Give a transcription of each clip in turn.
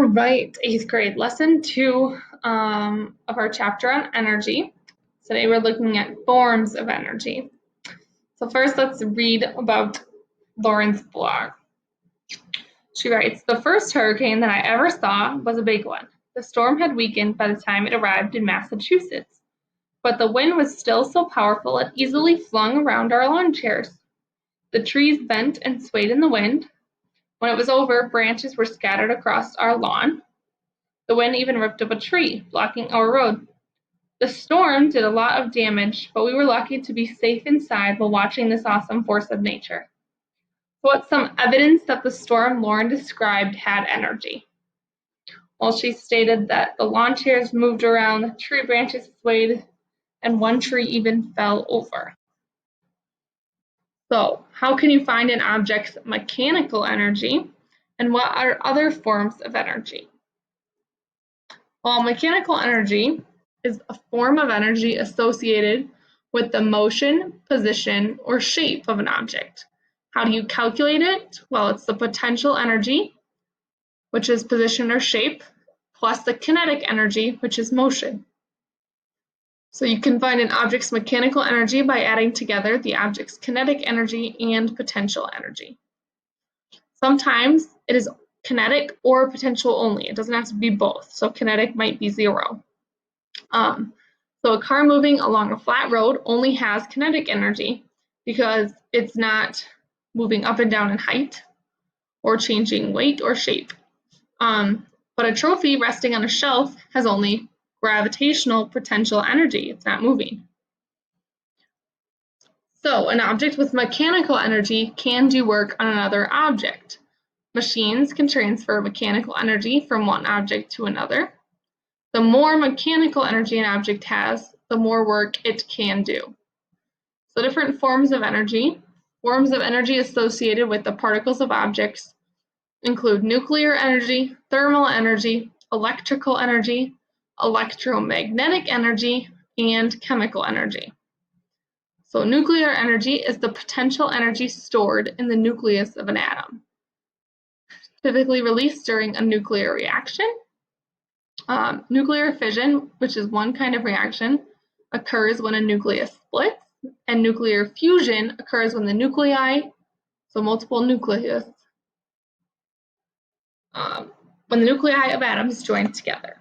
All right, 8th grade, lesson 2 of our chapter on energy. Today we're looking at forms of energy. So first let's read about Lauren's blog. She writes, "The first hurricane that I ever saw was a big one. The storm had weakened by the time it arrived in Massachusetts, but the wind was still so powerful it easily flung around our lawn chairs. The trees bent and swayed in the wind. When it was over, branches were scattered across our lawn. The wind even ripped up a tree, blocking our road. The storm did a lot of damage, but we were lucky to be safe inside while watching this awesome force of nature." So what's some evidence that the storm Lauren described had energy? Well, she stated that the lawn chairs moved around, tree branches swayed, and one tree even fell over. So, how can you find an object's mechanical energy, and what are other forms of energy? Well, mechanical energy is a form of energy associated with the motion, position, or shape of an object. How do you calculate it? Well, it's the potential energy, which is position or shape, plus the kinetic energy, which is motion. So you can find an object's mechanical energy by adding together the object's kinetic energy and potential energy. Sometimes it is kinetic or potential only. It doesn't have to be both. So kinetic might be 0. So a car moving along a flat road only has kinetic energy because it's not moving up and down in height or changing weight or shape. But a trophy resting on a shelf has only gravitational potential energy. It's not moving. So an object with mechanical energy can do work on another object. Machines can transfer mechanical energy from one object to another. The more mechanical energy an object has, the more work it can do. So different forms of energy associated with the particles of objects include nuclear energy, thermal energy, electrical energy, electromagnetic energy, and chemical energy. So nuclear energy is the potential energy stored in the nucleus of an atom, typically released during a nuclear reaction. Nuclear fission, which is one kind of reaction, occurs when a nucleus splits, and nuclear fusion occurs when the nuclei, so multiple nucleus, when the nuclei of atoms join together.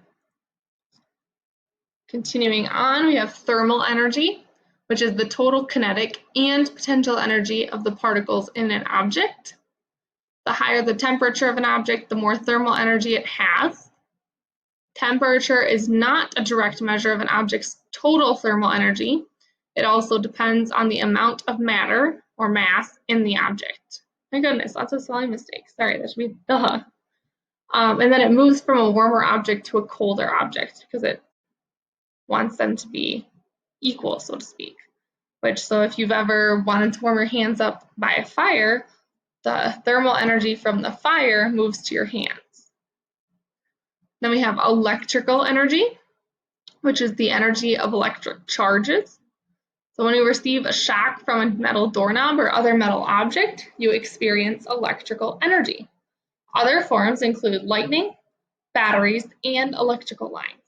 Continuing on, we have thermal energy, which is the total kinetic and potential energy of the particles in an object. The higher the temperature of an object, the more thermal energy it has. Temperature is not a direct measure of an object's total thermal energy. It also depends on the amount of matter or mass in the object. My goodness, lots of spelling mistakes. Sorry, that should be duh. And then it moves from a warmer object to a colder object because it wants them to be equal, so to speak. So if you've ever wanted to warm your hands up by a fire, the thermal energy from the fire moves to your hands. Then we have electrical energy, which is the energy of electric charges. So when you receive a shock from a metal doorknob or other metal object, you experience electrical energy. Other forms include lightning, batteries, and electrical lines.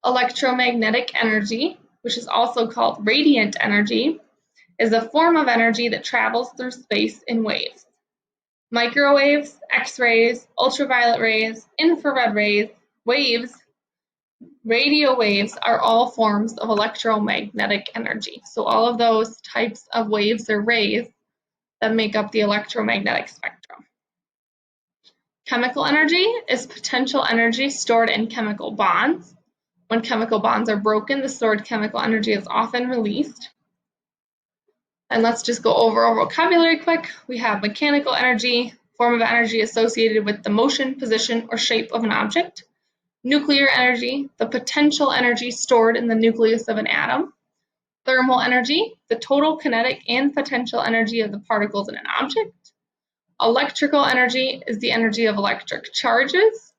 Electromagnetic energy, which is also called radiant energy, is a form of energy that travels through space in waves. Microwaves, X-rays, ultraviolet rays, infrared rays, waves, radio waves are all forms of electromagnetic energy. So all of those types of waves or rays that make up the electromagnetic spectrum. Chemical energy is potential energy stored in chemical bonds. When chemical bonds are broken, the stored chemical energy is often released. And let's just go over our vocabulary quick. We have mechanical energy, form of energy associated with the motion, position, or shape of an object. Nuclear energy, the potential energy stored in the nucleus of an atom. Thermal energy, the total kinetic and potential energy of the particles in an object. Electrical energy is the energy of electric charges.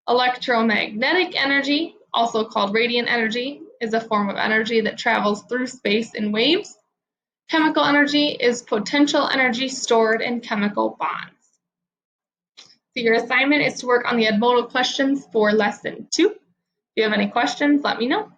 Electromagnetic energy, also called radiant energy, is a form of energy that travels through space in waves. Chemical energy is potential energy stored in chemical bonds. So your assignment is to work on the Edmodal questions for lesson 2. If you have any questions, let me know.